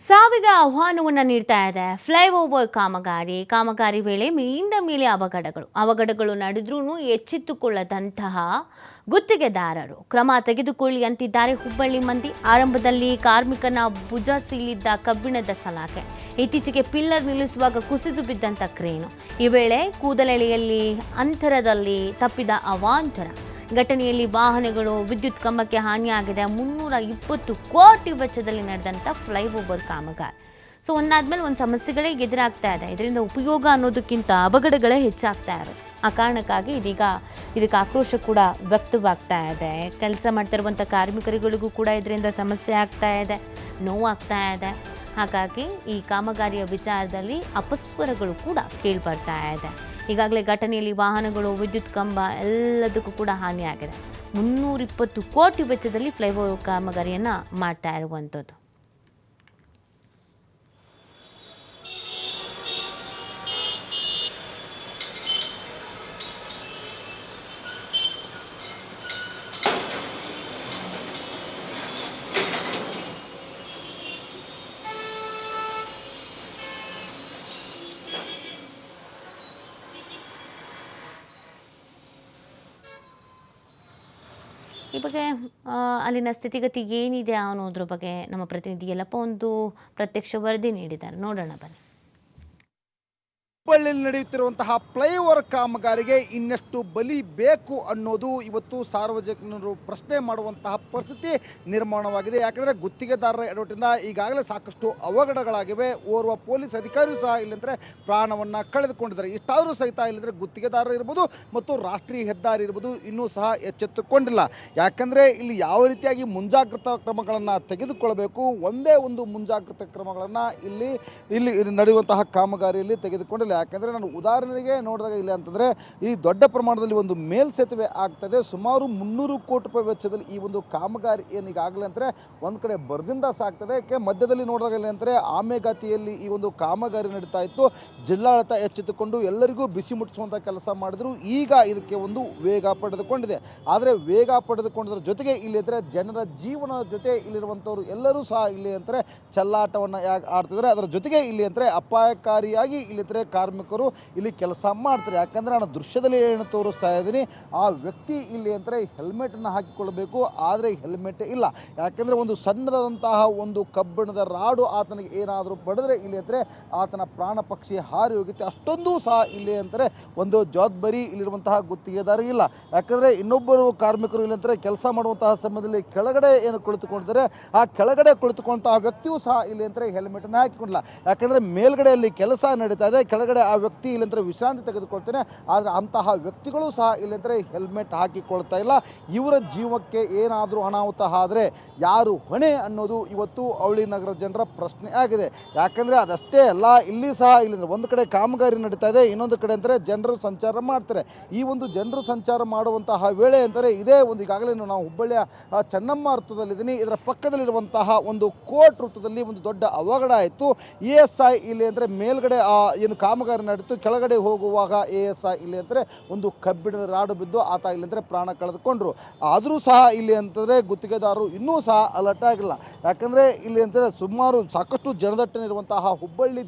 ಸಾವಿಗೆ ಆಹ್ವಾನವನ್ನು ನೀಡ್ತಾ ಇದೆ ಫ್ಲೈಓವರ್ ಕಾಮಗಾರಿ ವೇಳೆ ಮೇಲಿಂದ ಮೇಲೆ ಅವಘಡಗಳು ನಡೆದ್ರೂ ಎಚ್ಚೆತ್ತುಕೊಳ್ಳದಂತಹ ಗುತ್ತಿಗೆದಾರರು ಕ್ರಮ ತೆಗೆದುಕೊಳ್ಳಿ ಅಂತಿದ್ದಾರೆ ಹುಬ್ಬಳ್ಳಿ ಮಂದಿ. ಆರಂಭದಲ್ಲಿ ಕಾರ್ಮಿಕನ ಭುಜ ಸೀಳಿದ್ದ ಕಬ್ಬಿಣದ ಸಲಾಕೆ ಇತ್ತೀಚೆಗೆ ಪಿಲ್ಲರ್ ನಿಲ್ಲಿಸುವಾಗ ಕುಸಿದು ಬಿದ್ದಂತ ಕ್ರೇನು, ಈ ವೇಳೆ ಕೂದಲೆಳೆಯಲ್ಲಿ ಅಂತರದಲ್ಲಿ ತಪ್ಪಿದ ಅವಾಂತರ. ಘಟನೆಯಲ್ಲಿ ವಾಹನಗಳು, ವಿದ್ಯುತ್ ಕಂಬಕ್ಕೆ ಹಾನಿಯಾಗಿದೆ. 320 ಕೋಟಿ ವೆಚ್ಚದಲ್ಲಿ ನಡೆದಂಥ ಫ್ಲೈಓವರ್ ಕಾಮಗಾರಿ. ಸೊ ಒಂದಾದ್ಮೇಲೆ ಒಂದು ಸಮಸ್ಯೆಗಳೇ ಎದುರಾಗ್ತಾ ಇದೆ. ಇದರಿಂದ ಉಪಯೋಗ ಅನ್ನೋದಕ್ಕಿಂತ ಅವಘಡಗಳೇ ಹೆಚ್ಚಾಗ್ತಾ ಇರೋದು. ಆ ಕಾರಣಕ್ಕಾಗಿ ಇದೀಗ ಇದಕ್ಕೆ ಆಕ್ರೋಶ ಕೂಡ ವ್ಯಕ್ತವಾಗ್ತಾ ಇದೆ. ಕೆಲಸ ಮಾಡ್ತಾ ಇರುವಂಥ ಕಾರ್ಮಿಕರಿಗಳಿಗೂ ಕೂಡ ಇದರಿಂದ ಸಮಸ್ಯೆ ಆಗ್ತಾ ಇದೆ, ನೋವಾಗ್ತಾ ಇದೆ. ಹಾಗಾಗಿ ಈ ಕಾಮಗಾರಿಯ ವಿಚಾರದಲ್ಲಿ ಅಪಸ್ವರಗಳು ಕೂಡ ಕೇಳಿಬರ್ತಾ ಇದೆ. ಈಗಾಗಲೇ ಘಟನೆಯಲ್ಲಿ ವಾಹನಗಳು, ವಿದ್ಯುತ್ ಕಂಬ ಎಲ್ಲದಕ್ಕೂ ಕೂಡ ಹಾನಿಯಾಗಿದೆ. 320 ಕೋಟಿ ವೆಚ್ಚದಲ್ಲಿ ಫ್ಲೈಓವರ್ ಕಾಮಗಾರಿಯನ್ನು ಮಾಡ್ತಾ ಇರುವಂಥದ್ದು. ಈ ಬಗ್ಗೆ ಅಲ್ಲಿನ ಸ್ಥಿತಿಗತಿ ಏನಿದೆ ಅನ್ನೋದ್ರ ಬಗ್ಗೆ ನಮ್ಮ ಪ್ರತಿನಿಧಿ ಯಲ್ಲಪ್ಪ ಒಂದು ಪ್ರತ್ಯಕ್ಷ ವರದಿ ನೀಡಿದ್ದಾರೆ. ನೋಡೋಣ ಬನ್ನಿ. ಹುಬ್ಬಳ್ಳಿಯಲ್ಲಿ ನಡೆಯುತ್ತಿರುವಂತಹ ಫ್ಲೈಓವರ್ ಕಾಮಗಾರಿಗೆ ಇನ್ನಷ್ಟು ಬಲಿ ಬೇಕು ಅನ್ನೋದು ಇವತ್ತು ಸಾರ್ವಜನಿಕರು ಪ್ರಶ್ನೆ ಮಾಡುವಂತಹ ಪರಿಸ್ಥಿತಿ ನಿರ್ಮಾಣವಾಗಿದೆ. ಯಾಕಂದರೆ ಗುತ್ತಿಗೆದಾರರ ಎಡವಟ್ಟಿಂದ ಈಗಾಗಲೇ ಸಾಕಷ್ಟು ಅವಘಡಗಳಾಗಿವೆ. ಓರ್ವ ಪೊಲೀಸ್ ಅಧಿಕಾರಿಯೂ ಸಹ ಇಲ್ಲಂದರೆ ಪ್ರಾಣವನ್ನು ಕಳೆದುಕೊಂಡಿದ್ದಾರೆ. ಇಷ್ಟಾದರೂ ಸಹಿತ ಇಲ್ಲಂದರೆ ಗುತ್ತಿಗೆದಾರರು ಇರ್ಬೋದು ಮತ್ತು ರಾಷ್ಟ್ರೀಯ ಹೆದ್ದಾರಿ ಇರ್ಬೋದು ಇನ್ನೂ ಸಹ ಎಚ್ಚೆತ್ತುಕೊಂಡಿಲ್ಲ. ಯಾಕಂದರೆ ಇಲ್ಲಿ ಯಾವ ರೀತಿಯಾಗಿ ಮುಂಜಾಗ್ರತಾ ಕ್ರಮಗಳನ್ನು ತೆಗೆದುಕೊಳ್ಳಬೇಕು, ಒಂದೇ ಒಂದು ಮುಂಜಾಗ್ರತಾ ಕ್ರಮಗಳನ್ನು ಇಲ್ಲಿ ನಡೆಯುವಂತಹ ಕಾಮಗಾರಿಯಲ್ಲಿ ತೆಗೆದುಕೊಂಡಿಲ್ಲ. ಯಾಕಂದರೆ ನಾನು ಉದಾಹರಣೆಗೆ ನೋಡಿದಾಗ ಇಲ್ಲ ಅಂತಂದರೆ ಈ ದೊಡ್ಡ ಪ್ರಮಾಣದಲ್ಲಿ ಒಂದು ಮೇಲ್ಸೇತುವೆ ಆಗ್ತದೆ. ಸುಮಾರು 300 ಕೋಟಿ ರೂಪಾಯಿ ವೆಚ್ಚದಲ್ಲಿ ಈ ಒಂದು ಕಾಮಗಾರಿ ಏನೀಗಾಗಲೇ ಅಂದರೆ ಒಂದು ಕಡೆ ಬರದಿಂದ ಸಾಗ್ತದೆ. ಮಧ್ಯದಲ್ಲಿ ನೋಡಿದಾಗ ಇಲ್ಲ ಅಂದರೆ ಆಮೆಗಾತಿಯಲ್ಲಿ ಈ ಒಂದು ಕಾಮಗಾರಿ ನಡೀತಾ ಇತ್ತು. ಜಿಲ್ಲಾಡಳಿತ ಎಚ್ಚೆತ್ತುಕೊಂಡು ಎಲ್ಲರಿಗೂ ಬಿಸಿ ಮುಟ್ಟಿಸುವಂಥ ಕೆಲಸ ಮಾಡಿದ್ರು. ಈಗ ಇದಕ್ಕೆ ಒಂದು ವೇಗ ಪಡೆದುಕೊಂಡಿದೆ. ಆದರೆ ವೇಗ ಪಡೆದುಕೊಂಡದ್ರ ಜೊತೆಗೆ ಇಲ್ಲಿ ಅಂದರೆ ಜನರ ಜೀವನದ ಜೊತೆ ಇಲ್ಲಿರುವಂಥವ್ರು ಎಲ್ಲರೂ ಸಹ ಇಲ್ಲಿ ಅಂದರೆ ಚೆಲ್ಲಾಟವನ್ನು ಆಡ್ತಿದ್ದಾರೆ. ಅದರ ಜೊತೆಗೆ ಇಲ್ಲಿ ಅಂದರೆ ಅಪಾಯಕಾರಿಯಾಗಿ ಇಲ್ಲಿ ಅಂದರೆ ಕಾರ್ಮಿಕರು ಇಲ್ಲಿ ಕೆಲಸ ಮಾಡ್ತಾರೆ. ಯಾಕಂದರೆ ನಾನು ದೃಶ್ಯದಲ್ಲಿ ಏನು ತೋರಿಸ್ತಾ ಇದ್ದೀನಿ, ಆ ವ್ಯಕ್ತಿ ಇಲ್ಲಿ ಅಂದರೆ ಹೆಲ್ಮೆಟನ್ನು ಹಾಕಿಕೊಳ್ಬೇಕು, ಆದರೆ ಹೆಲ್ಮೆಟ್ ಇಲ್ಲ. ಯಾಕಂದರೆ ಒಂದು ಸಣ್ಣದಾದಂತಹ ಒಂದು ಕಬ್ಬಿಣದ ರಾಡು ಆತನಿಗೆ ಏನಾದರೂ ಪಡೆದರೆ ಇಲ್ಲಿ ಅಂದರೆ ಆತನ ಪ್ರಾಣ ಪಕ್ಷಿ ಹಾರಿ ಹೋಗುತ್ತೆ. ಅಷ್ಟೊಂದು ಸಹ ಇಲ್ಲಿ ಅಂದರೆ ಒಂದು ಜವಾಬ್ದಾರಿ ಇಲ್ಲಿರುವಂತಹ ಗುತ್ತಿಗೆದಾರ ಇಲ್ಲ. ಯಾಕಂದರೆ ಇನ್ನೊಬ್ಬರು ಕಾರ್ಮಿಕರು ಇಲ್ಲಿ ಅಂದರೆ ಕೆಲಸ ಮಾಡುವಂತಹ ಸಮಯದಲ್ಲಿ ಕೆಳಗಡೆ ಏನು ಕುಳಿತುಕೊಂಡಿದ್ದಾರೆ, ಆ ಕೆಳಗಡೆ ಕುಳಿತುಕೊಂತಹ ವ್ಯಕ್ತಿಯೂ ಸಹ ಇಲ್ಲಿ ಅಂದರೆ ಹೆಲ್ಮೆಟನ್ನು ಹಾಕಿಕೊಂಡಿಲ್ಲ. ಯಾಕಂದರೆ ಮೇಲ್ಗಡೆಯಲ್ಲಿ ಕೆಲಸ ನಡೀತಾ ಇದೆ, ಕೆಳಗಡೆ ಆ ವ್ಯಕ್ತಿ ಇಲ್ಲಂದರೆ ವಿಶ್ರಾಂತಿ ತೆಗೆದುಕೊಳ್ತೇನೆ. ಆದರೆ ಅಂತಹ ವ್ಯಕ್ತಿಗಳು ಸಹ ಇಲ್ಲಂದರೆ ಹೆಲ್ಮೆಟ್ ಹಾಕಿಕೊಳ್ತಾ ಇಲ್ಲ. ಇವರ ಜೀವಕ್ಕೆ ಏನಾದರೂ ಅನಾಹುತ ಆದರೆ ಯಾರು ಹೊಣೆ ಅನ್ನೋದು ಇವತ್ತು ಅವಳಿ ನಗರ ಜನರ ಪ್ರಶ್ನೆ ಆಗಿದೆ. ಯಾಕಂದರೆ ಅದಷ್ಟೇ ಅಲ್ಲ, ಇಲ್ಲಿ ಸಹ ಇಲ್ಲಂದರೆ ಒಂದು ಕಡೆ ಕಾಮಗಾರಿ ನಡೀತಾ ಇದೆ, ಇನ್ನೊಂದು ಕಡೆ ಅಂದರೆ ಜನರು ಸಂಚಾರ ಮಾಡ್ತಾರೆ. ಈ ಒಂದು ಜನರು ಸಂಚಾರ ಮಾಡುವಂತಹ ವೇಳೆ ಅಂದರೆ ಇದೇ ಒಂದು ಈಗಾಗಲೇ ನಾವು ಹುಬ್ಬಳ್ಳಿಯ ಚೆನ್ನಮ್ಮ ವೃತ್ತದಲ್ಲಿದ್ದೀನಿ. ಇದರ ಪಕ್ಕದಲ್ಲಿರುವಂತಹ ಒಂದು ಕೋರ್ಟ್ ವೃತ್ತದಲ್ಲಿ ಒಂದು ದೊಡ್ಡ ಅವಘಡ ಆಯಿತು. ESI ಇಲ್ಲಿ ಅಂದರೆ ಮೇಲ್ಗಡೆ ಏನು ಕಾಮಗಾರಿ ನಡೀತು, ಕೆಳಗಡೆ ಹೋಗುವಾಗ ESI ಇಲ್ಲಿ ಅಂದರೆ ಒಂದು ಕಬ್ಬಿಣದ ರಾಡು ಬಿದ್ದು ಆತ ಇಲ್ಲಿ ಅಂದರೆ ಪ್ರಾಣ ಕಳೆದುಕೊಂಡ್ರು. ಆದರೂ ಸಹ ಇಲ್ಲಿ ಅಂತಂದರೆ ಗುತ್ತಿಗೆದಾರರು ಇನ್ನೂ ಸಹ ಅಲರ್ಟ್ ಆಗಿಲ್ಲ. ಯಾಕಂದರೆ ಇಲ್ಲಿ ಅಂದರೆ ಸುಮಾರು ಸಾಕಷ್ಟು ಜನದಟ್ಟಣೆ ಇರುವಂತಹ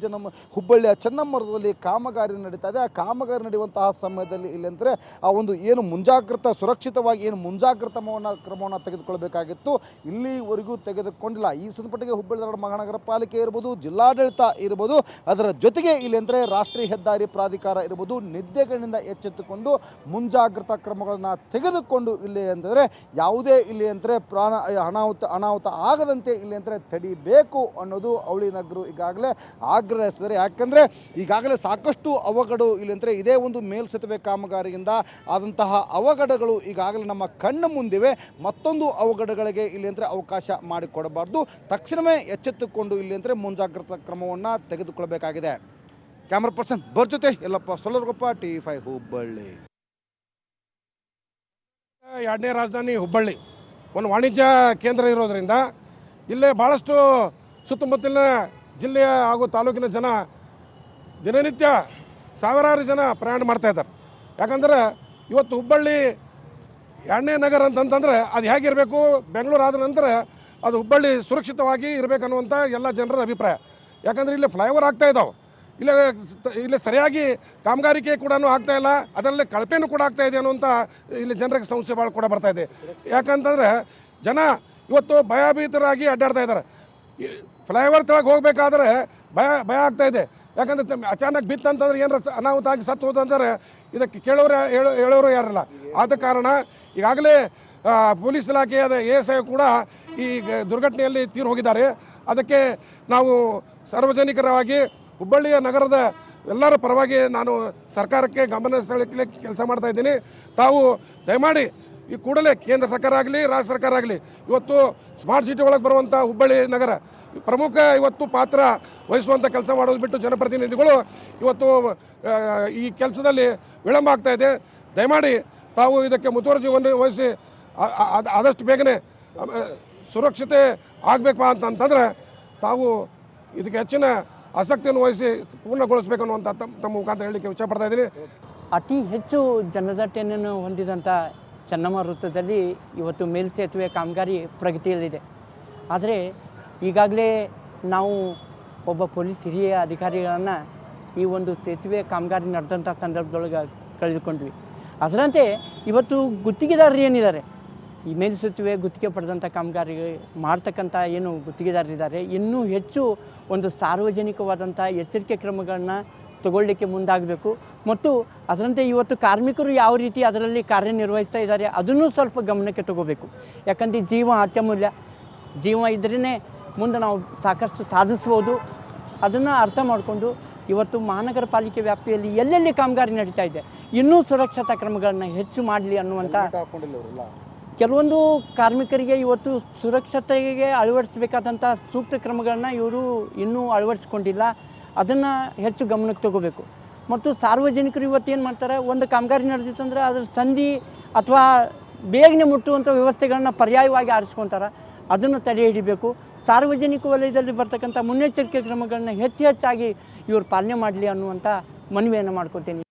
ಹುಬ್ಬಳ್ಳಿಯ ಚೆನ್ನಮ್ಮರದಲ್ಲಿ ಕಾಮಗಾರಿ ನಡೀತಾ ಇದೆ. ಆ ಕಾಮಗಾರಿ ನಡೆಯುವಂತಹ ಸಮಯದಲ್ಲಿ ಇಲ್ಲಿ ಅಂದರೆ ಆ ಒಂದು ಏನು ಸುರಕ್ಷಿತವಾಗಿ ಏನು ಮುಂಜಾಗ್ರತಾ ಕ್ರಮವನ್ನು ತೆಗೆದುಕೊಳ್ಬೇಕಾಗಿತ್ತು, ಇಲ್ಲಿವರೆಗೂ ತೆಗೆದುಕೊಂಡಿಲ್ಲ. ಈ ಸಂದರ್ಭಕ್ಕೆ ಹುಬ್ಬಳ್ಳಿ ಧಾರವಾಡ ಮಹಾನಗರ ಪಾಲಿಕೆ ಇರ್ಬೋದು, ಜಿಲ್ಲಾಡಳಿತ ಇರ್ಬೋದು, ಅದರ ಜೊತೆಗೆ ಇಲ್ಲಿ ಅಂದರೆ ರಾಷ್ಟ್ರೀಯ ಹೆದ್ದಾರಿ ಪ್ರಾಧಿಕಾರ ಇರ್ಬೋದು ನಿದ್ದೆಗಳಿಂದ ಎಚ್ಚೆತ್ತುಕೊಂಡು ಮುಂಜಾಗ್ರತಾ ಕ್ರಮಗಳನ್ನು ತೆಗೆದುಕೊಂಡು ಇಲ್ಲಿ ಅಂತಂದರೆ ಯಾವುದೇ ಇಲ್ಲಿ ಅಂದರೆ ಅನಾಹುತ ಆಗದಂತೆ ಇಲ್ಲಿ ಅಂದರೆ ತಡಿಬೇಕು ಅನ್ನೋದು ಅವಳಿ ನಗರು ಈಗಾಗಲೇ ಆಗ್ರಹಿಸಿದ್ದಾರೆ. ಯಾಕಂದರೆ ಈಗಾಗಲೇ ಸಾಕಷ್ಟು ಅವಘಡ ಇಲ್ಲಿ ಅಂದರೆ ಇದೇ ಒಂದು ಮೇಲ್ಸೇತುವೆ ಕಾಮಗಾರಿಯಿಂದ ಆದಂತಹ ಅವಘಡಗಳು ಈಗಾಗಲೇ ನಮ್ಮ ಕಣ್ಣು ಮುಂದಿವೆ. ಮತ್ತೊಂದು ಅವಘಡಗಳಿಗೆ ಇಲ್ಲಿ ಅಂದರೆ ಅವಕಾಶ ಮಾಡಿಕೊಡಬಾರ್ದು. ತಕ್ಷಣವೇ ಎಚ್ಚೆತ್ತುಕೊಂಡು ಇಲ್ಲಿ ಅಂದರೆ ಮುಂಜಾಗ್ರತಾ ಕ್ರಮವನ್ನು ತೆಗೆದುಕೊಳ್ಳಬೇಕಾಗಿದೆ. ಕ್ಯಾಮ್ರಾ ಪರ್ಸನ್ ಜೊತೆ ಯಲ್ಲಪ್ಪ ಸೊಲ್ಲರಗೊಪ್ಪ, TV5 ಹುಬ್ಬಳ್ಳಿ. ಎರಡನೇ ರಾಜಧಾನಿ ಹುಬ್ಬಳ್ಳಿ ಒಂದು ವಾಣಿಜ್ಯ ಕೇಂದ್ರ ಇರೋದರಿಂದ ಇಲ್ಲೇ ಭಾಳಷ್ಟು ಸುತ್ತಮುತ್ತಲಿನ ಜಿಲ್ಲೆಯ ಹಾಗೂ ತಾಲೂಕಿನ ಜನ ದಿನನಿತ್ಯ ಸಾವಿರಾರು ಜನ ಪ್ರಯಾಣ ಮಾಡ್ತಾಯಿದ್ದಾರೆ. ಯಾಕಂದ್ರೆ ಇವತ್ತು ಹುಬ್ಬಳ್ಳಿ ಎರಡನೇ ನಗರ ಅಂತಂತಂದರೆ ಅದು ಹೇಗಿರಬೇಕು, ಬೆಂಗಳೂರು ಆದ ನಂತರ ಅದು ಹುಬ್ಬಳ್ಳಿ ಸುರಕ್ಷಿತವಾಗಿ ಇರಬೇಕನ್ನುವಂಥ ಎಲ್ಲ ಜನರದ ಅಭಿಪ್ರಾಯ. ಯಾಕಂದರೆ ಇಲ್ಲಿ ಫ್ಲೈಓವರ್ ಆಗ್ತಾ ಇದ್ದಾವೆ, ಇಲ್ಲಿ ಸರಿಯಾಗಿ ಕಾಮಗಾರಿಕೆ ಕೂಡ ಆಗ್ತಾ ಇಲ್ಲ, ಅದರಲ್ಲಿ ಕಳಪೆನೂ ಕೂಡ ಆಗ್ತಾ ಇದೆ ಅನ್ನುವಂಥ ಇಲ್ಲಿ ಜನರಿಗೆ ಸಮಸ್ಯೆ ಭಾಳ ಕೂಡ ಬರ್ತಾ ಇದೆ. ಯಾಕಂತಂದರೆ ಜನ ಇವತ್ತು ಭಯಭೀತರಾಗಿ ಅಡ್ಡಾಡ್ತಾ ಇದ್ದಾರೆ. ಫ್ಲೈಓವರ್ ತೆಳಗೆ ಹೋಗಬೇಕಾದ್ರೆ ಭಯ ಆಗ್ತಾ ಇದೆ. ಯಾಕಂದರೆ ಅಚಾನಕ್ ಬಿತ್ತಂತಂದ್ರೆ ಏನಾರ ಅನಾಹುತ ಆಗಿ ಸತ್ತು ಹೋದಂದ್ರೆ ಇದಕ್ಕೆ ಹೇಳೋರು ಯಾರಿಲ್ಲ. ಆದ ಕಾರಣ ಈಗಾಗಲೇ ಪೊಲೀಸ್ ಇಲಾಖೆಯಾದ ASI ಕೂಡ ಈ ದುರ್ಘಟನೆಯಲ್ಲಿ ತೀರು ಹೋಗಿದ್ದಾರೆ. ಅದಕ್ಕೆ ನಾವು ಸಾರ್ವಜನಿಕರವಾಗಿ ಹುಬ್ಬಳ್ಳಿಯ ನಗರದ ಎಲ್ಲರ ಪರವಾಗಿ ನಾನು ಸರ್ಕಾರಕ್ಕೆ ಗಮನ ಸೆಳೆಯಲಿಕ್ಕೆ ಕೆಲಸ ಮಾಡ್ತಾ ಇದ್ದೀನಿ. ತಾವು ದಯಮಾಡಿ ಈ ಕೂಡಲೇ ಕೇಂದ್ರ ಸರ್ಕಾರ ಆಗಲಿ ರಾಜ್ಯ ಸರ್ಕಾರ ಆಗಲಿ ಇವತ್ತು ಸ್ಮಾರ್ಟ್ ಸಿಟಿ ಒಳಗೆ ಬರುವಂಥ ಹುಬ್ಬಳ್ಳಿ ನಗರ ಪ್ರಮುಖ ಇವತ್ತು ಪಾತ್ರ ವಹಿಸುವಂಥ ಕೆಲಸ ಮಾಡೋದು ಬಿಟ್ಟು ಜನಪ್ರತಿನಿಧಿಗಳು ಇವತ್ತು ಈ ಕೆಲಸದಲ್ಲಿ ವಿಳಂಬ ಆಗ್ತಾ ಇದೆ. ದಯಮಾಡಿ ತಾವು ಇದಕ್ಕೆ ಮುತುವರ್ಜಿ ವಹಿಸಿ ಆದಷ್ಟು ಬೇಗನೆ ಸುರಕ್ಷತೆ ಆಗಬೇಕು ಅಂತಂದರೆ ತಾವು ಇದಕ್ಕೆ ಹೆಚ್ಚಿನ ಆಸಕ್ತಿಯನ್ನು ವಹಿಸಿ ಪೂರ್ಣಗೊಳಿಸಬೇಕು ಅನ್ನುವಂಥ ತಮ್ಮ ಮುಖಾಂತರ ಹೇಳಲಿಕ್ಕೆ ಇಚ್ಛಪಡ್ತಾ ಇದ್ದೀನಿ. ಅತಿ ಹೆಚ್ಚು ಜನದಟ್ಟಣೆಯನ್ನು ಹೊಂದಿದಂಥ ಚೆನ್ನಮ್ಮ ವೃತ್ತದಲ್ಲಿ ಇವತ್ತು ಮೇಲ್ಸೇತುವೆ ಕಾಮಗಾರಿ ಪ್ರಗತಿಯಲ್ಲಿದೆ. ಆದರೆ ಈಗಾಗಲೇ ನಾವು ಒಬ್ಬ ಪೊಲೀಸ್ ಹಿರಿಯ ಅಧಿಕಾರಿಗಳನ್ನು ಈ ಒಂದು ಸೇತುವೆ ಕಾಮಗಾರಿ ನಡೆದಂಥ ಸಂದರ್ಭದೊಳಗೆ ಕಳೆದುಕೊಂಡ್ವಿ. ಅದರಂತೆ ಇವತ್ತು ಗುತ್ತಿಗೆದಾರರು ಏನಿದ್ದಾರೆ, ಈ ಮೇಲ್ಸೇತುವೆ ಗುತ್ತಿಗೆ ಪಡೆದಂಥ ಕಾಮಗಾರಿ ಮಾಡ್ತಕ್ಕಂಥ ಏನು ಗುತ್ತಿಗೆದಾರರಿದ್ದಾರೆ, ಇನ್ನೂ ಹೆಚ್ಚು ಒಂದು ಸಾರ್ವಜನಿಕವಾದಂಥ ಎಚ್ಚರಿಕೆ ಕ್ರಮಗಳನ್ನ ತಗೊಳ್ಳಿಕ್ಕೆ ಮುಂದಾಗಬೇಕು. ಮತ್ತು ಅದರಂತೆ ಇವತ್ತು ಕಾರ್ಮಿಕರು ಯಾವ ರೀತಿ ಅದರಲ್ಲಿ ಕಾರ್ಯನಿರ್ವಹಿಸ್ತಾ ಇದ್ದಾರೆ ಅದನ್ನು ಸ್ವಲ್ಪ ಗಮನಕ್ಕೆ ತಗೋಬೇಕು. ಯಾಕಂದರೆ ಜೀವ ಅತ್ಯಮೂಲ್ಯ, ಜೀವ ಇದ್ರೇ ಮುಂದೆ ನಾವು ಸಾಕಷ್ಟು ಸಾಧಿಸ್ಬೋದು. ಅದನ್ನು ಅರ್ಥ ಮಾಡಿಕೊಂಡು ಇವತ್ತು ಮಹಾನಗರ ಪಾಲಿಕೆ ವ್ಯಾಪ್ತಿಯಲ್ಲಿ ಎಲ್ಲೆಲ್ಲಿ ಕಾಮಗಾರಿ ನಡೀತಾ ಇದೆ ಇನ್ನೂ ಸುರಕ್ಷತಾ ಕ್ರಮಗಳನ್ನು ಹೆಚ್ಚು ಮಾಡಲಿ ಅನ್ನುವಂಥ ಕೆಲವೊಂದು ಕಾರ್ಮಿಕರಿಗೆ ಇವತ್ತು ಸುರಕ್ಷತೆಗೆ ಅಳವಡಿಸಬೇಕಾದಂಥ ಸೂಕ್ತ ಕ್ರಮಗಳನ್ನ ಇವರು ಇನ್ನೂ ಅಳವಡಿಸ್ಕೊಂಡಿಲ್ಲ. ಅದನ್ನು ಹೆಚ್ಚು ಗಮನಕ್ಕೆ ತಗೋಬೇಕು. ಮತ್ತು ಸಾರ್ವಜನಿಕರು ಇವತ್ತೇನು ಮಾಡ್ತಾರೆ, ಒಂದು ಕಾಮಗಾರಿ ನಡೆದಿತ್ತಂದ್ರೆ ಅದ್ರ ಸಂಧಿ ಅಥವಾ ಬೇಗನೆ ಮುಟ್ಟುವಂಥ ವ್ಯವಸ್ಥೆಗಳನ್ನ ಪರ್ಯಾಯವಾಗಿ ಆರಿಸ್ಕೊತಾರೆ. ಅದನ್ನು ತಡೆ ಹಿಡಿಬೇಕು. ಸಾರ್ವಜನಿಕ ವಲಯದಲ್ಲಿ ಬರ್ತಕ್ಕಂಥ ಮುನ್ನೆಚ್ಚರಿಕೆ ಕ್ರಮಗಳನ್ನ ಹೆಚ್ಚಾಗಿ ಇವರು ಪಾಲನೆ ಮಾಡಲಿ ಅನ್ನುವಂಥ ಮನವಿಯನ್ನು ಮಾಡ್ಕೊತೀನಿ.